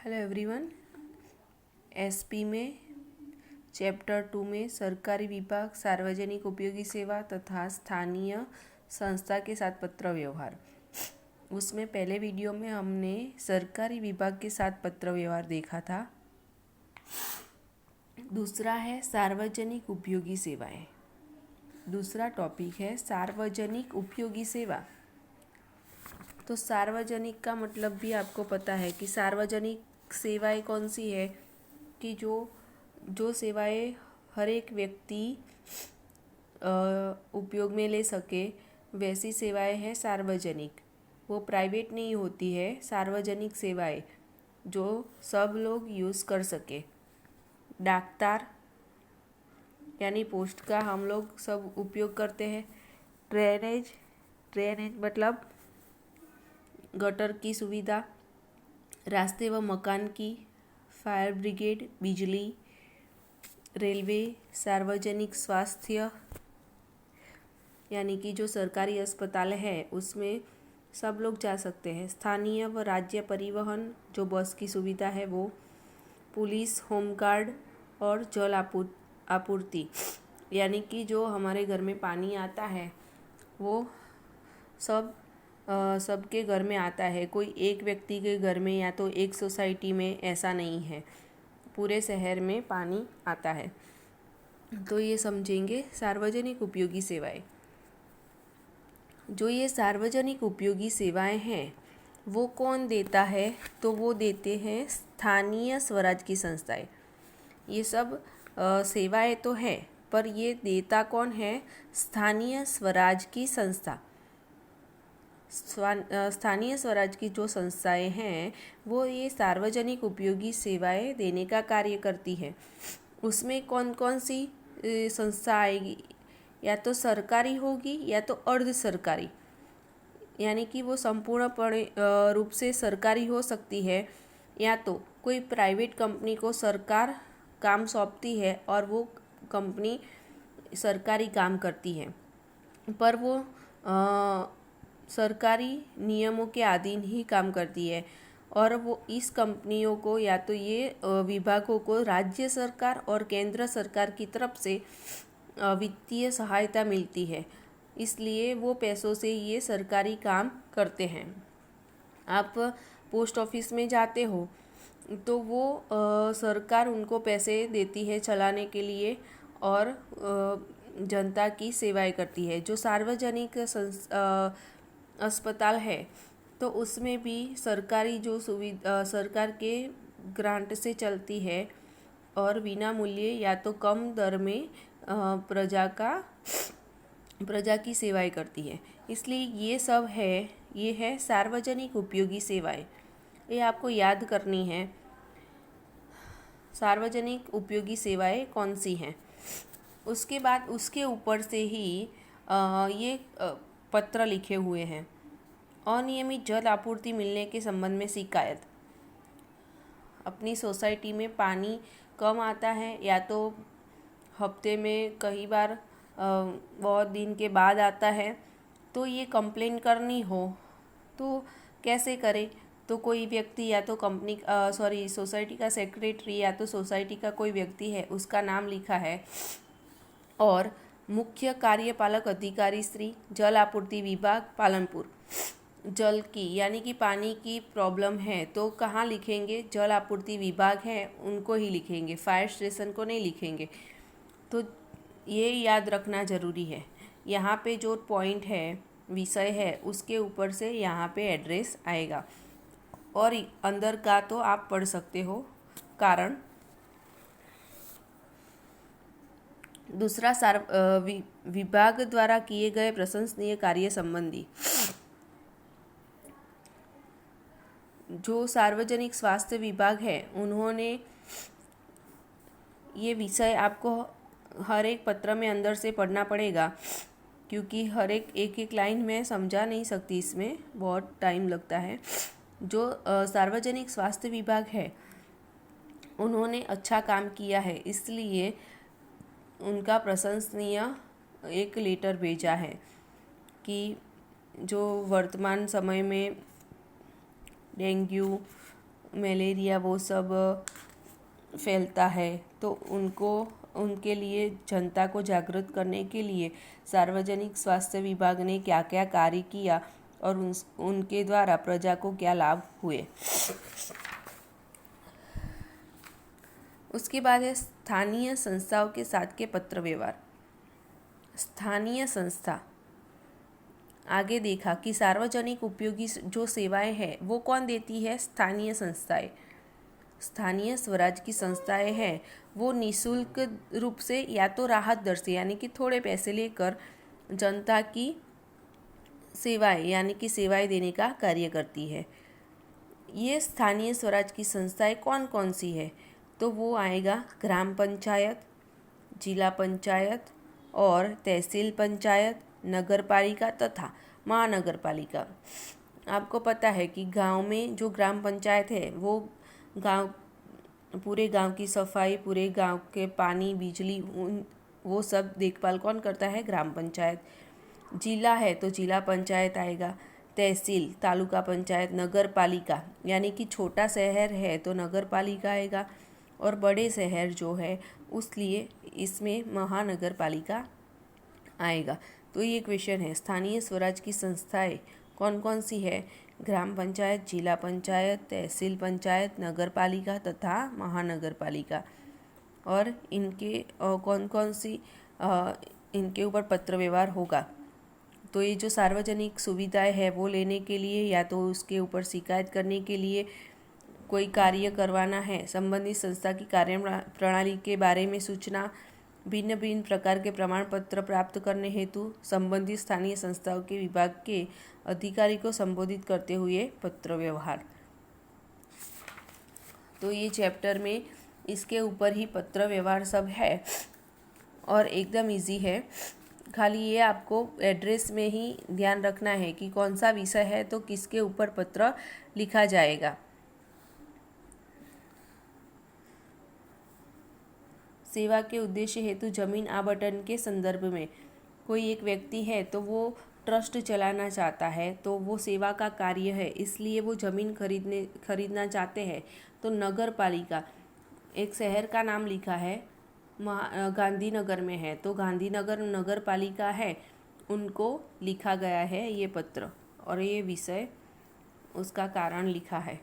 Hello everyone. SP में chapter 2 में सरकारी विभाग, सार्वजनिक उपयोगी सेवा तथा स्थानीय संस्था के साथ पत्र व्यवहार, उसमें पहले वीडियो में हमने सरकारी विभाग के साथ पत्र व्यवहार देखा था। दूसरा है सार्वजनिक उपयोगी सेवाएं। दूसरा टॉपिक है सार्वजनिक उपयोगी सेवा। तो सार्वजनिक का मतलब भी आपको पता है कि सार्वजनिक सेवाएं कौन सी है, कि जो सेवाएं हर एक व्यक्ति उपयोग में ले सके, वैसी सेवाएं हैं सार्वजनिक। वो प्राइवेट नहीं होती है। सार्वजनिक सेवाएं जो सब लोग यूज़ कर सके। डाकतार यानी पोस्ट का हम लोग सब उपयोग करते हैं। ड्रेनेज मतलब गटर की सुविधा, रास्ते व मकान की, फायर ब्रिगेड, बिजली, रेलवे, सार्वजनिक स्वास्थ्य यानी कि जो सरकारी अस्पताल है उसमें सब लोग जा सकते हैं। स्थानीय व राज्य परिवहन, जो बस की सुविधा है वो, पुलिस, होमगार्ड और जल आपूर्ति यानी कि जो हमारे घर में पानी आता है वो सबके घर में आता है। कोई एक व्यक्ति के घर में या तो एक सोसाइटी में ऐसा नहीं है, पूरे शहर में पानी आता है। तो ये समझेंगे सार्वजनिक उपयोगी सेवाएं। जो ये सार्वजनिक उपयोगी सेवाएं हैं वो कौन देता है, तो वो देते हैं स्थानीय स्वराज की संस्थाएं। ये सब सेवाएं तो है, पर ये देता कौन है? स्थानीय स्वराज की संस्था। स्थानीय स्वराज की जो संस्थाएं हैं वो ये सार्वजनिक उपयोगी सेवाएं देने का कार्य करती है। उसमें कौन कौन सी संस्था आएगी? या तो सरकारी होगी या तो अर्ध सरकारी, यानी कि वो संपूर्णपणे रूप से सरकारी हो सकती है, या तो कोई प्राइवेट कंपनी को सरकार काम सौंपती है और वो कंपनी सरकारी काम करती है, पर वो सरकारी नियमों के अधीन ही काम करती है। और वो इस कंपनियों को या तो ये विभागों को राज्य सरकार और केंद्र सरकार की तरफ से वित्तीय सहायता मिलती है, इसलिए वो पैसों से ये सरकारी काम करते हैं। आप पोस्ट ऑफिस में जाते हो तो वो सरकार उनको पैसे देती है चलाने के लिए और जनता की सेवाएं करती है। जो सार्वजनिक अस्पताल है तो उसमें भी सरकारी जो सुविधा सरकार के ग्रांट से चलती है और बिना मूल्य या तो कम दर में प्रजा की सेवाएं करती है। इसलिए ये सब है, ये है सार्वजनिक उपयोगी सेवाएं। ये आपको याद करनी है, सार्वजनिक उपयोगी सेवाएं कौन सी हैं। उसके बाद उसके ऊपर से ही ये पत्र लिखे हुए हैं। अनियमित जल आपूर्ति मिलने के संबंध में शिकायत। अपनी सोसाइटी में पानी कम आता है या तो हफ्ते में कई बार बहुत दिन के बाद आता है, तो ये कंप्लेन करनी हो तो कैसे करें? तो कोई व्यक्ति या तो सोसाइटी का सेक्रेटरी या तो सोसाइटी का कोई व्यक्ति है, उसका नाम लिखा है, और मुख्य कार्यपालक अधिकारी श्री, जल आपूर्ति विभाग, पालनपुर। जल की यानी कि पानी की प्रॉब्लम है तो कहाँ लिखेंगे? जल आपूर्ति विभाग है उनको ही लिखेंगे, फायर स्टेशन को नहीं लिखेंगे। तो ये याद रखना ज़रूरी है। यहाँ पे जो पॉइंट है, विषय है, उसके ऊपर से यहाँ पे एड्रेस आएगा, और अंदर का तो आप पढ़ सकते हो कारण। दूसरा विभाग द्वारा किए गए प्रशंसनीय कार्य संबंधी। जो सार्वजनिक स्वास्थ्य विभाग है उन्होंने ये विषय आपको हर एक पत्र में अंदर से पढ़ना पड़ेगा, क्योंकि हर एक लाइन में समझा नहीं सकती, इसमें बहुत टाइम लगता है। जो सार्वजनिक स्वास्थ्य विभाग है उन्होंने अच्छा काम किया है, इसलिए उनका प्रशंसनीय एक लेटर भेजा है कि जो वर्तमान समय में डेंगू मलेरिया वो सब फैलता है, तो उनके लिए जनता को जागरूक करने के लिए सार्वजनिक स्वास्थ्य विभाग ने क्या क्या कार्य किया और उनके द्वारा प्रजा को क्या लाभ हुए। उसके बाद है स्थानीय संस्थाओं के साथ के पत्र व्यवहार। स्थानीय संस्था, आगे देखा कि सार्वजनिक उपयोगी जो सेवाएं हैं वो कौन देती है, स्थानीय संस्थाएं। स्थानीय स्वराज की संस्थाएं हैं वो निःशुल्क रूप से या तो राहत दर से यानी कि थोड़े पैसे लेकर जनता की सेवाएं यानी कि सेवाएं देने का कार्य करती है। ये स्थानीय स्वराज की संस्थाएं कौन कौन सी है, तो वो आएगा ग्राम पंचायत, जिला पंचायत और तहसील पंचायत, नगर पालिका तथा महानगर पालिका। आपको पता है कि गांव में जो ग्राम पंचायत है वो पूरे गांव की सफाई, पूरे गांव के पानी, बिजली, वो सब देखभाल कौन करता है, ग्राम पंचायत। जिला है तो जिला पंचायत आएगा, तहसील, तालुका पंचायत, नगर पालिका यानी कि छोटा शहर है तो नगर पालिका आएगा, और बड़े शहर जो है उसलिए इसमें महानगर पालिका आएगा। तो ये क्वेश्चन है, स्थानीय स्वराज की संस्थाएं कौन कौन सी है, ग्राम पंचायत, जिला पंचायत, तहसील पंचायत, नगर पालिका तथा महानगर पालिका, और इनके कौन कौन सी इनके ऊपर पत्र व्यवहार होगा। तो ये जो सार्वजनिक सुविधाएं है वो लेने के लिए या तो उसके ऊपर शिकायत करने के लिए कोई कार्य करवाना है, संबंधित संस्था की कार्य प्रणाली के बारे में सूचना, भिन्न भिन्न प्रकार के प्रमाण पत्र प्राप्त करने हेतु संबंधित स्थानीय संस्थाओं के विभाग के अधिकारी को संबोधित करते हुए पत्र व्यवहार। तो ये चैप्टर में इसके ऊपर ही पत्र व्यवहार सब है और एकदम इजी है। खाली ये आपको एड्रेस में ही ध्यान रखना है कि कौन सा विषय है तो किसके ऊपर पत्र लिखा जाएगा। सेवा के उद्देश्य हेतु जमीन आवंटन के संदर्भ में कोई एक व्यक्ति है तो वो ट्रस्ट चलाना चाहता है, तो वो सेवा का कार्य है इसलिए वो ज़मीन खरीदना चाहते हैं। तो नगर पालिका, एक शहर का नाम लिखा है गांधीनगर में है तो गांधीनगर नगर पालिका है, उनको लिखा गया है ये पत्र और ये विषय उसका कारण लिखा है।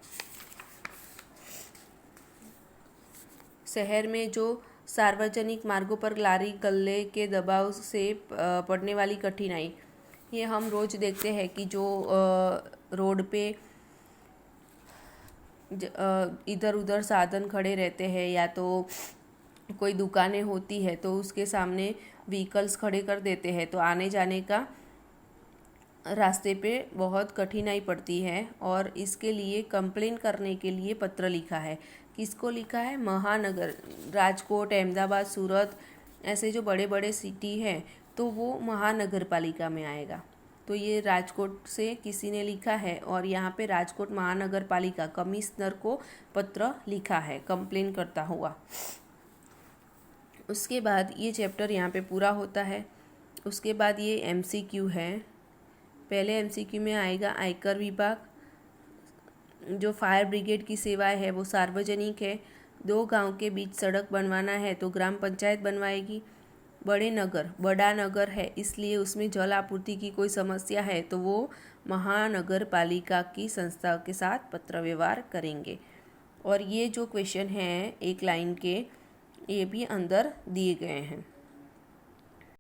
शहर में जो सार्वजनिक मार्गों पर लारी गल्ले के दबाव से पड़ने वाली कठिनाई, ये हम रोज़ देखते हैं कि जो रोड पे इधर उधर साधन खड़े रहते हैं या तो कोई दुकानें होती है तो उसके सामने व्हीकल्स खड़े कर देते हैं, तो आने जाने का रास्ते पे बहुत कठिनाई पड़ती है और इसके लिए कंप्लेन करने के लिए पत्र लिखा है। किसको लिखा है, महानगर, राजकोट, अहमदाबाद, सूरत, ऐसे जो बड़े बड़े सिटी हैं तो वो महानगर पालिका में आएगा। तो ये राजकोट से किसी ने लिखा है और यहाँ पे राजकोट महानगर पालिका कमिश्नर को पत्र लिखा है कंप्लेन करता हुआ। उसके बाद ये चैप्टर यहाँ पे पूरा होता है। उसके बाद ये MCQ है। पहले MCQ में आएगा आयकर विभाग, जो फायर ब्रिगेड की सेवाएं है वो सार्वजनिक है। 2 गांव के बीच सड़क बनवाना है तो ग्राम पंचायत बनवाएगी। बड़ा नगर है इसलिए उसमें जल आपूर्ति की कोई समस्या है तो वो महानगर पालिका की संस्था के साथ पत्र व्यवहार करेंगे। और ये जो क्वेश्चन हैं एक लाइन के, ये भी अंदर दिए गए हैं।